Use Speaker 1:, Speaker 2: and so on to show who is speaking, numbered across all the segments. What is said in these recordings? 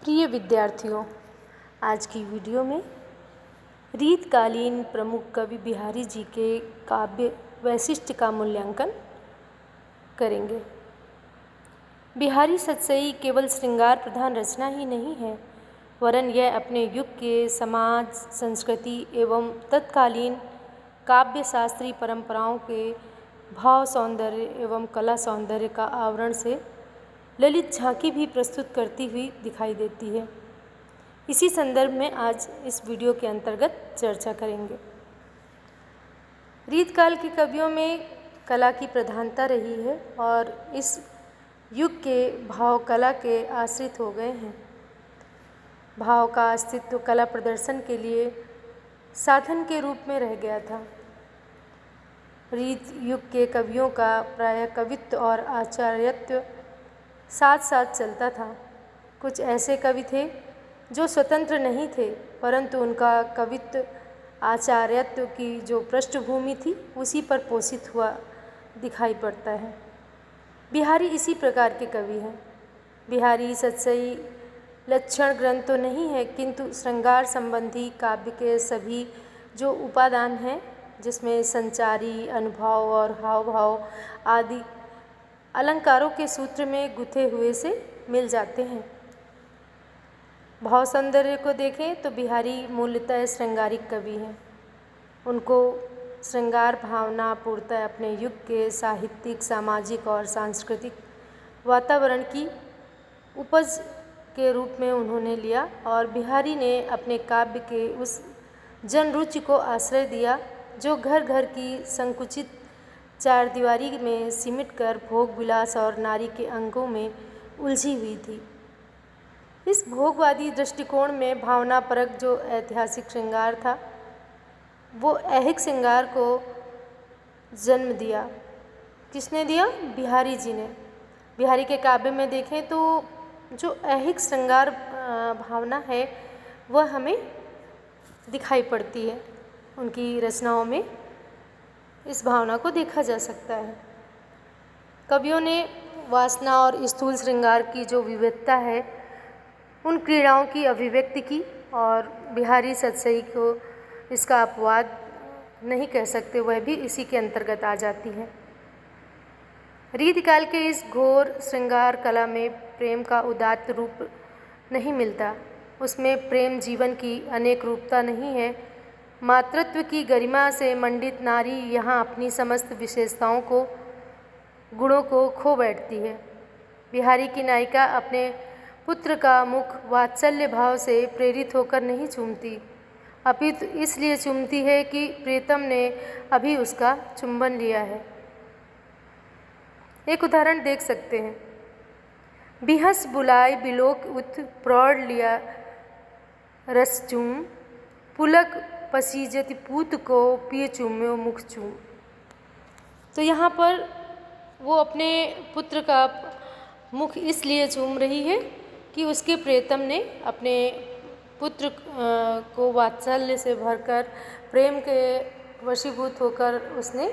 Speaker 1: प्रिय विद्यार्थियों, आज की वीडियो में रीतकालीन प्रमुख कवि बिहारी जी के काव्य वैशिष्ट्य का मूल्यांकन करेंगे। बिहारी सतसई केवल श्रृंगार प्रधान रचना ही नहीं है, वरन यह अपने युग के समाज, संस्कृति एवं तत्कालीन काव्य शास्त्रीय परंपराओं के भाव सौंदर्य एवं कला सौंदर्य का आवरण से ललित झांकी भी प्रस्तुत करती हुई दिखाई देती है। इसी संदर्भ में आज इस वीडियो के अंतर्गत चर्चा करेंगे। रीतकाल के कवियों में कला की प्रधानता रही है और इस युग के भाव कला के आश्रित हो गए हैं। भाव का अस्तित्व कला प्रदर्शन के लिए साधन के रूप में रह गया था। रीत युग के कवियों का प्रायः कवित्व और आचार्यत्व साथ साथ चलता था। कुछ ऐसे कवि थे जो स्वतंत्र नहीं थे, परंतु उनका कवित्व आचार्यत्व की जो पृष्ठभूमि थी उसी पर पोषित हुआ दिखाई पड़ता है। बिहारी इसी प्रकार के कवि हैं। बिहारी सतसई लक्षण ग्रंथ तो नहीं है, किंतु श्रृंगार संबंधी काव्य के सभी जो उपादान हैं, जिसमें संचारी, अनुभव और हाव भाव आदि अलंकारों के सूत्र में गुथे हुए से मिल जाते हैं। भाव सौंदर्य को देखें तो बिहारी मूलतः श्रृंगारिक कवि हैं। उनको श्रृंगार भावना पूर्णतः अपने युग के साहित्यिक, सामाजिक और सांस्कृतिक वातावरण की उपज के रूप में उन्होंने लिया और बिहारी ने अपने काव्य के उस जनरुचि को आश्रय दिया जो घर घर की संकुचित चार दीवारी में सिमटकर भोग विलास और नारी के अंगों में उलझी हुई थी। इस भोगवादी दृष्टिकोण में भावनापरक जो ऐतिहासिक श्रृंगार था, वो ऐहिक श्रृंगार को जन्म दिया। किसने दिया? बिहारी जी ने। बिहारी के काव्य में देखें तो जो ऐहिक श्रृंगार भावना है वह हमें दिखाई पड़ती है। उनकी रचनाओं में इस भावना को देखा जा सकता है। कवियों ने वासना और स्थूल श्रृंगार की जो विविधता है उन क्रीड़ाओं की अभिव्यक्ति की, और बिहारी सतसई को इसका अपवाद नहीं कह सकते, वह भी इसी के अंतर्गत आ जाती है। रीतकाल के इस घोर श्रृंगार कला में प्रेम का उदात्त रूप नहीं मिलता। उसमें प्रेम जीवन की अनेक रूपता नहीं है। मातृत्व की गरिमा से मंडित नारी यहाँ अपनी समस्त विशेषताओं को, गुणों को खो बैठती है। बिहारी की नायिका अपने पुत्र का मुख वात्सल्य भाव से प्रेरित होकर नहीं चूमती, अपितु इसलिए चूमती है कि प्रीतम ने अभी उसका चुंबन लिया है। एक उदाहरण देख सकते हैं। बिहस बुलाए बिलोक उत प्रौढ़ लिया रस चूम, पुलक पसीजति पूत को पिय चूम्यो मुख चूम। तो यहाँ पर वो अपने पुत्र का मुख इसलिए चूम रही है कि उसके प्रियतम ने अपने पुत्र को वात्सल्य से भरकर प्रेम के वशीभूत होकर उसने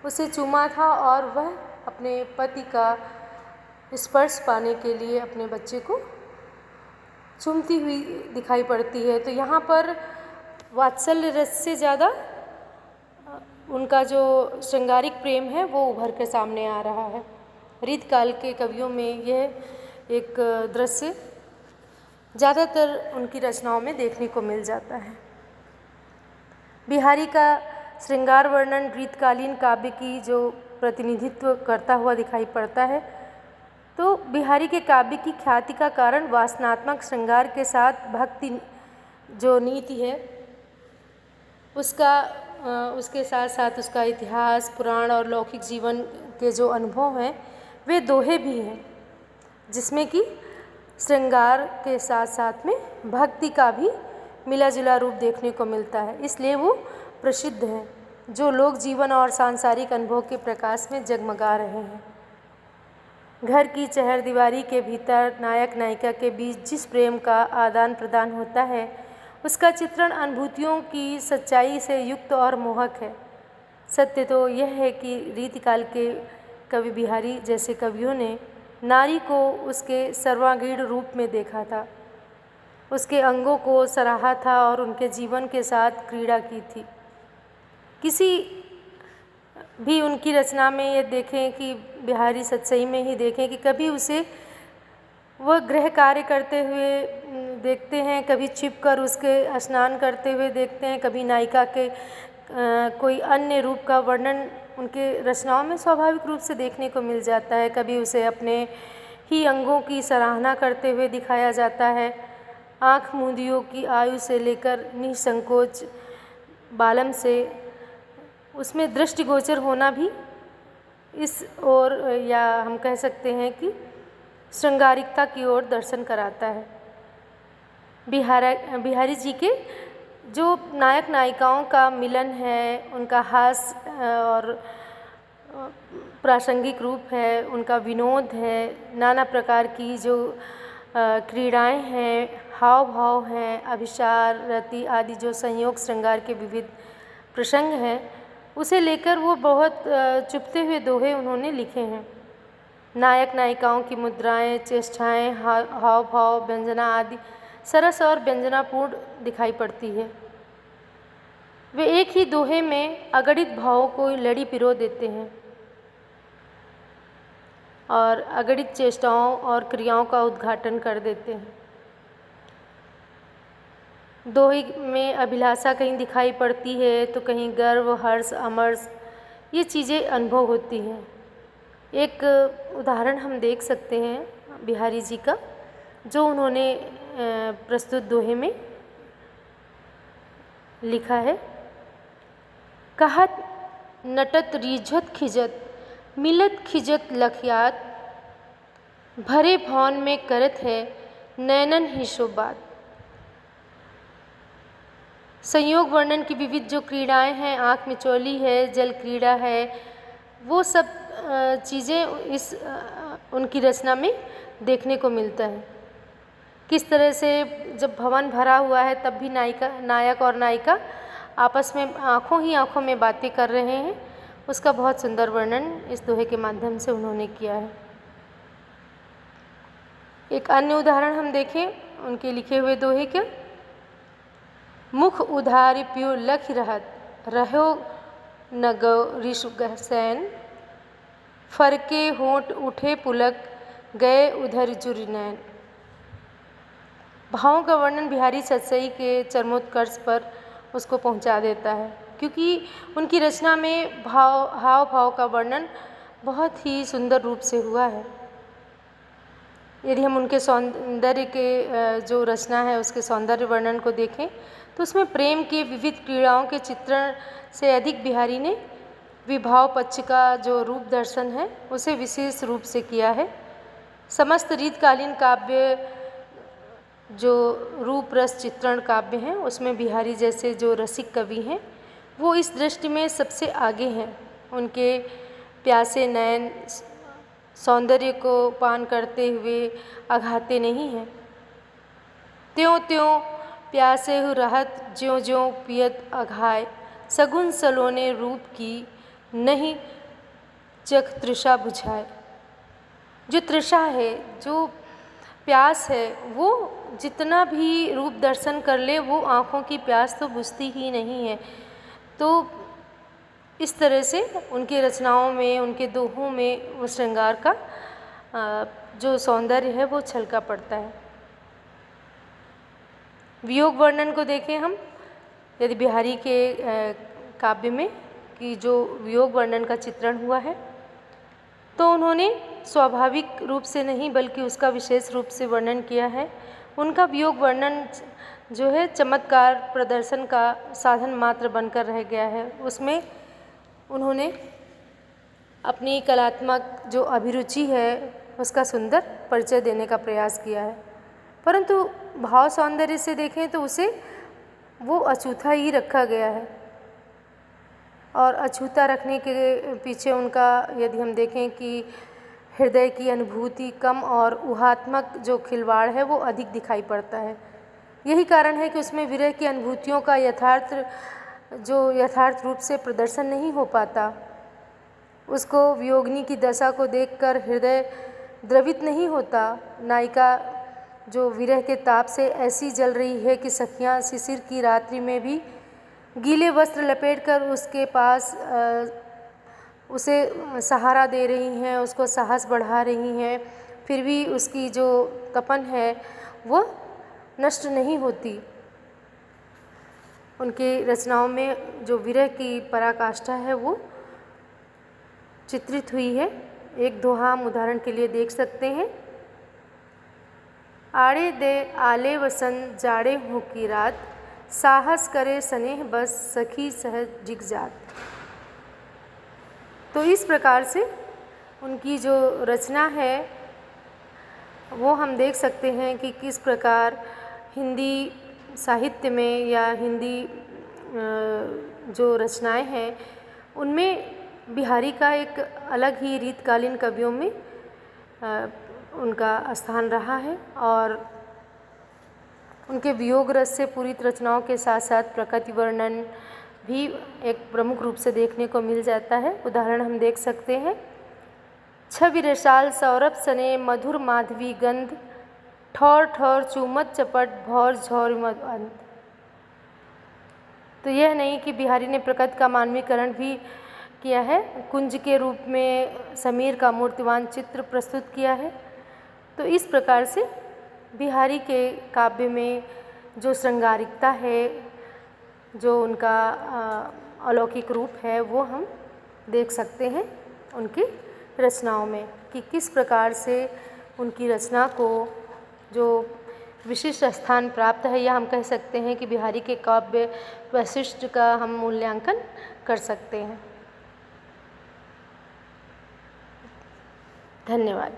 Speaker 1: उसे चूमा था और वह अपने पति का स्पर्श पाने के लिए अपने बच्चे को चूमती हुई दिखाई पड़ती है। तो यहाँ पर वात्सल्य रस से ज़्यादा उनका जो श्रृंगारिक प्रेम है वो उभर के सामने आ रहा है। रीतकाल के कवियों में यह एक दृश्य ज़्यादातर उनकी रचनाओं में देखने को मिल जाता है। बिहारी का श्रृंगार वर्णन रीतकालीन काव्य की जो प्रतिनिधित्व करता हुआ दिखाई पड़ता है, तो बिहारी के काव्य की ख्याति का कारण वासनात्मक श्रृंगार के साथ भक्ति जो नीति है उसके साथ साथ उसका इतिहास, पुराण और लौकिक जीवन के जो अनुभव हैं वे दोहे भी हैं, जिसमें कि श्रृंगार के साथ साथ में भक्ति का भी मिला जुला रूप देखने को मिलता है। इसलिए वो प्रसिद्ध है, जो लोक जीवन और सांसारिक अनुभव के प्रकाश में जगमगा रहे हैं। घर की चहरदीवारी के भीतर नायक नायिका के बीच जिस प्रेम का आदान प्रदान होता है उसका चित्रण अनुभूतियों की सच्चाई से युक्त और मोहक है। सत्य तो यह है कि रीतकाल के कवि बिहारी जैसे कवियों ने नारी को उसके सर्वांगीण रूप में देखा था। उसके अंगों को सराहा था और उनके जीवन के साथ क्रीड़ा की थी। किसी भी उनकी रचना में ये देखें कि बिहारी सतसई में ही देखें कि कभी उसे वह गृह कार्य करते हुए देखते हैं, कभी छिपकर उसके स्नान करते हुए देखते हैं, कभी नायिका के कोई अन्य रूप का वर्णन उनके रचनाओं में स्वाभाविक रूप से देखने को मिल जाता है। कभी उसे अपने ही अंगों की सराहना करते हुए दिखाया जाता है। आँख मूंदियों की आयु से लेकर निसंकोच बालम से उसमें दृष्टिगोचर होना भी इस ओर, या हम कह सकते हैं कि श्रृंगारिकता की ओर दर्शन कराता है। बिहारी जी के जो नायक नायिकाओं का मिलन है, उनका हास्य और प्रासंगिक रूप है, उनका विनोद है, नाना प्रकार की जो क्रीड़ाएं हैं, हाव भाव हैं, अभिसार रति आदि जो संयोग श्रृंगार के विविध प्रसंग हैं, उसे लेकर वो बहुत चुभते हुए दोहे उन्होंने लिखे हैं। नायक नायिकाओं की मुद्राएं, चेष्टाएं, हाव भाव, व्यंजना आदि सरस और व्यंजनापूर्ण दिखाई पड़ती है। वे एक ही दोहे में अगणित भावों को लड़ी पिरो देते हैं और अगणित चेष्टाओं और क्रियाओं का उद्घाटन कर देते हैं। दोहे में अभिलाषा कहीं दिखाई पड़ती है तो कहीं गर्व, हर्ष, अमर्ष, ये चीज़ें अनुभव होती हैं। एक उदाहरण हम देख सकते हैं बिहारी जी का, जो उन्होंने प्रस्तुत दोहे में लिखा है। कहत नटत रिझत खिजत, मिलत खिजत लखयात, भरे भौन में करत है नैनन ही शोबात। संयोग वर्णन की विविध जो क्रीड़ाएं हैं, आँख मिचौली है, जल क्रीड़ा है, वो सब चीज़ें इस उनकी रचना में देखने को मिलता है। किस तरह से जब भवन भरा हुआ है तब भी नायक और नायिका आपस में आँखों में बातें कर रहे हैं, उसका बहुत सुंदर वर्णन इस दोहे के माध्यम से उन्होंने किया है। एक अन्य उदाहरण हम देखें उनके लिखे हुए दोहे के। मुख उधार प्यो लख रहत, रहो न गौ ऋषु गहसैन, फरके होंठ उठे पुलक, गए उधर जुर्नैन। भावों का वर्णन बिहारी सतसई के चरमोत्कर्ष पर उसको पहुंचा देता है, क्योंकि उनकी रचना में हाव भाव का वर्णन बहुत ही सुंदर रूप से हुआ है। यदि हम उनके सौंदर्य के जो रचना है उसके सौंदर्य वर्णन को देखें तो उसमें प्रेम के विविध क्रीड़ाओं के चित्रण से अधिक बिहारी ने विभाव पक्ष का जो रूप दर्शन है उसे विशेष रूप से किया है। समस्त रीतकालीन काव्य जो रूप रस चित्रण काव्य हैं उसमें बिहारी जैसे जो रसिक कवि हैं वो इस दृष्टि में सबसे आगे हैं। उनके प्यासे नयन सौंदर्य को पान करते हुए अघाते नहीं हैं। त्यों त्यों प्यासे हु रहत, ज्यों ज्यों पियत अघाय, सगुन सलोने रूप की नहीं चख तृषा बुझाए। जो तृषा है, जो प्यास है, वो जितना भी रूप दर्शन कर ले वो आँखों की प्यास तो बुझती ही नहीं है। तो इस तरह से उनकी रचनाओं में, उनके दोहों में वो श्रृंगार का जो सौंदर्य है वो छलका पड़ता है। वियोग वर्णन को देखें हम, यदि बिहारी के काव्य में कि जो वियोग वर्णन का चित्रण हुआ है तो उन्होंने स्वाभाविक रूप से नहीं बल्कि उसका विशेष रूप से वर्णन किया है। उनका वियोग वर्णन जो है चमत्कार प्रदर्शन का साधन मात्र बनकर रह गया है। उसमें उन्होंने अपनी कलात्मक जो अभिरुचि है उसका सुंदर परिचय देने का प्रयास किया है, परंतु भाव सौंदर्य से देखें तो उसे वो अछूता ही रखा गया है। और अछूता रखने के पीछे उनका यदि हम देखें कि हृदय की अनुभूति कम और ऊहात्मक जो खिलवाड़ है वो अधिक दिखाई पड़ता है। यही कारण है कि उसमें विरह की अनुभूतियों का यथार्थ रूप से प्रदर्शन नहीं हो पाता। उसको वियोगिनी की दशा को देखकर हृदय द्रवित नहीं होता। नायिका जो विरह के ताप से ऐसी जल रही है कि सखियाँ शिशिर की रात्रि में भी गीले वस्त्र लपेटकर उसके पास उसे सहारा दे रही हैं, उसको साहस बढ़ा रही हैं, फिर भी उसकी जो तपन है वो नष्ट नहीं होती। उनकी रचनाओं में जो विरह की पराकाष्ठा है वो चित्रित हुई है। एक दोहा हम उदाहरण के लिए देख सकते हैं। आड़े दे आले वसंत जाड़े हो की रात, साहस करे स्नेह बस सखी सहज जिगजात। तो इस प्रकार से उनकी जो रचना है वो हम देख सकते हैं कि किस प्रकार हिंदी साहित्य में या हिंदी जो रचनाएं हैं उनमें बिहारी का एक अलग ही रीतकालीन कवियों में उनका स्थान रहा है और उनके वियोग रस से पूरित रचनाओं के साथ साथ प्रकृति वर्णन भी एक प्रमुख रूप से देखने को मिल जाता है। उदाहरण हम देख सकते हैं। छवि रसाल सौरभ सने मधुर माधवी गंध, ठौर ठौर चूमत चपट भौर झौर मधुअंत। तो यह नहीं कि बिहारी ने प्रकृति का मानवीकरण भी किया है, कुंज के रूप में समीर का मूर्तिवान चित्र प्रस्तुत किया है। तो इस प्रकार से बिहारी के काव्य में जो श्रृंगारिकता है, जो उनका अलौकिक रूप है वो हम देख सकते हैं उनकी रचनाओं में कि किस प्रकार से उनकी रचना को जो विशिष्ट स्थान प्राप्त है, या हम कह सकते हैं कि बिहारी के काव्य वैशिष्ट का हम मूल्यांकन कर सकते हैं। धन्यवाद।